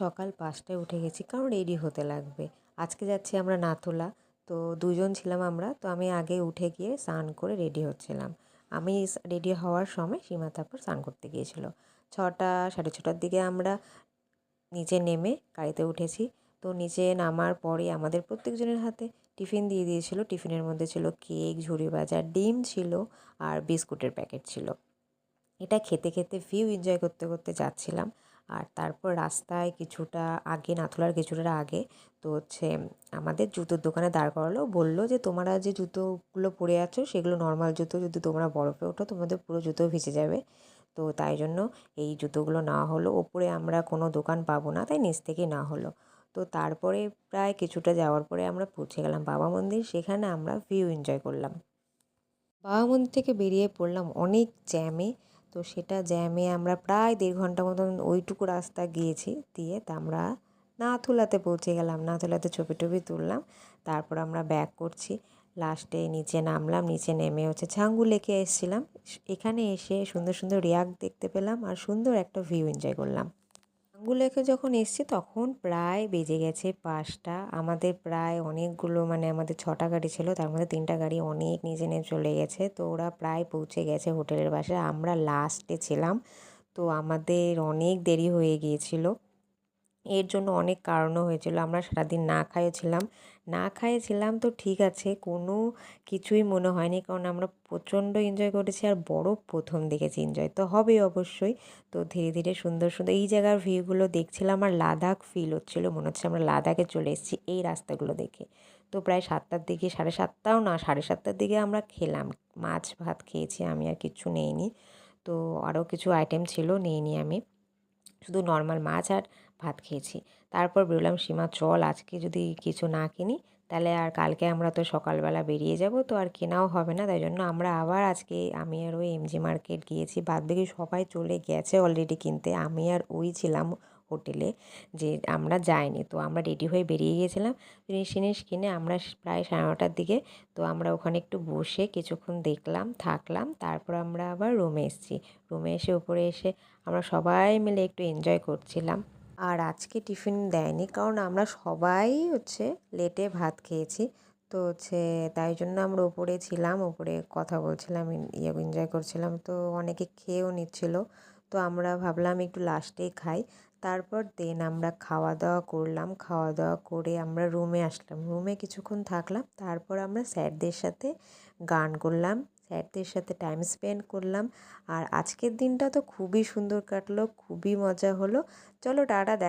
সকাল ৫টায় উঠে গেছি, কারণ রেডি হতে লাগবে। আজকে যাচ্ছি আমরা নাথুলা। তো দুজন ছিলাম আমরা, তো আমি আগে উঠে গিয়ে স্নান করে রেডি হচ্ছিলাম। আমি রেডি হওয়ার সময় সীমা তারপর স্নান করতে গিয়েছিল। ৬টা ৬:৩০টার দিকে আমরা নিচে নেমে গাড়িতে উঠেছি। তো নিচে নামার পরে আমাদের প্রত্যেকজনের হাতে টিফিন দিয়ে দিয়েছিল। টিফিনের মধ্যে ছিল কেক, ঝুরি ভাজা, ডিম ছিল আর বিস্কুটের প্যাকেট ছিল। এটা খেতে খেতে ভিউ এনজয় করতে করতে যাচ্ছিলাম। আর তারপর রাস্তায় কিছুটা আগে, নাথুলার কিছুটা আগে, তো আমাদের জুতোর দোকানে দাঁড় করালো। বললো যে তোমরা যে জুতোগুলো পরে আছো সেগুলো নর্মাল জুতো, যদি তোমরা বরফে ওঠো তোমাদের পুরো জুতো ভিজে যাবে। তো তাই জন্য এই জুতোগুলো নেওয়া হলো। ওপরে আমরা কোনো দোকান পাবো না, তাই নিচ থেকেই নেওয়া হলো। তো তারপরে প্রায় কিছুটা যাওয়ার পরে আমরা পৌঁছে গেলাম বাবা মন্দির। সেখানে আমরা ভিউ এনজয় করলাম। বাবা মন্দির থেকে বেরিয়ে পড়লাম অনেক জ্যামে। তো সেটা জ্যামে আমরা প্রায় ১.৫ ঘন্টা মতন ওইটুকু রাস্তা গিয়েছি। দিয়ে তা আমরা নাথুলাতে পৌঁছে গেলাম। নাথুলাতে ছবি টবি তুললাম। তারপর আমরা ব্যাক করছি। লাস্টে নিচে নামলাম। নিচে নেমে ছাঙ্গু লেকে এসেছিলাম। এখানে এসে সুন্দর সুন্দর রিয়াক দেখতে পেলাম আর সুন্দর একটা ভিউ এনজয় করলাম। ছাঙ্গু লেকে যখন এসেছি তখন প্রায় বেজে গেছে ৫টা। আমাদের প্রায় অনেকগুলো, মানে আমাদের ৬টা গাড়ি ছিল, তার মধ্যে ৩টা গাড়ি অনেক নিচে নিয়ে চলে গেছে। তো ওরা প্রায় পৌঁছে গেছে হোটেলের বাসায়। আমরা লাস্টে ছিলাম। তো আমাদের অনেক দেরি হয়ে গিয়েছিল। এর জন্য অনেক কারণও হয়েছিল। আমরা সারাদিন না খেয়ে ছিলাম। না খেয়ে ছিলাম তো ঠিক আছে, কোনো কিছুই মনে হয়নি, কারণ আমরা প্রচণ্ড এনজয় করেছি আর বরফ প্রথম দেখেছি। এনজয় তো হবেই অবশ্যই। তো ধীরে ধীরে সুন্দর সুন্দর এই জায়গার ভিউগুলো দেখছিলাম আর লাদাখ ফিল হচ্ছিলো, মনে হচ্ছে আমরা লাদাখে চলে এসেছি এই রাস্তাগুলো দেখে। তো প্রায় ৭টার দিকে, ৭:৩০টাও না, ৭:৩০টার দিকে আমরা খেলাম। মাছ ভাত খেয়েছি আমি, আর কিচ্ছু নেইনি। তো আরও কিছু আইটেম ছিল, নিইনি আমি, শুধু নর্মাল মাছ আর ভাত খেয়েছি। তারপর বললাম সীমা চল, আজকে যদি কিছু না কিনি তাহলে আর কালকে আমরা তো সকালবেলা বেরিয়ে যাব, তো আর কেনাও হবে না। তাই জন্য আমরা আবার আজকে আমি আর ওই এমজি মার্কেট গিয়েছি। বাদবাকি সবাই চলে গেছে অলরেডি কিনতে, আমি আর ওই ছিলাম হোটেলে, যে আমরা যাইনি। তো আমরা রেডি হয়ে বেরিয়ে গিয়েছিলাম জিনিস কিনে। আমরা প্রায় 9:30টার দিকে, তো আমরা ওখানে একটু বসে কিছুক্ষণ দেখলাম, থাকলাম। তারপর আমরা আবার রুমে এসেছি। রুমে এসে উপরে এসে আমরা সবাই মিলে একটু এনজয় করছিলাম। আর আজকে টিফিন দেয়নি, কারণ আমরা সবাই লেটে ভাত খেয়েছি। তো তাই জন্য আমরা উপরে ছিলাম, উপরে কথা বলছিলাম, এনজয় করছিলাম। তো অনেকে খেয়েও নিচ্ছিল। তো আমরা ভাবলাম একটু লাস্টেই খাই। তারপর আমরা খাওয়া দাওয়া করলাম। খাওয়া দাওয়া করে আমরা রুমে আসলাম। রুমে কিছুক্ষণ থাকলাম। তারপর আমরা স্যারদের সাথে গান করলাম, স্যারদের সাথে টাইম স্পেন্ড করলাম। আর আজকের দিনটা তো খুবই সুন্দর কাটলো, খুবই মজা হলো। চলো টাটা।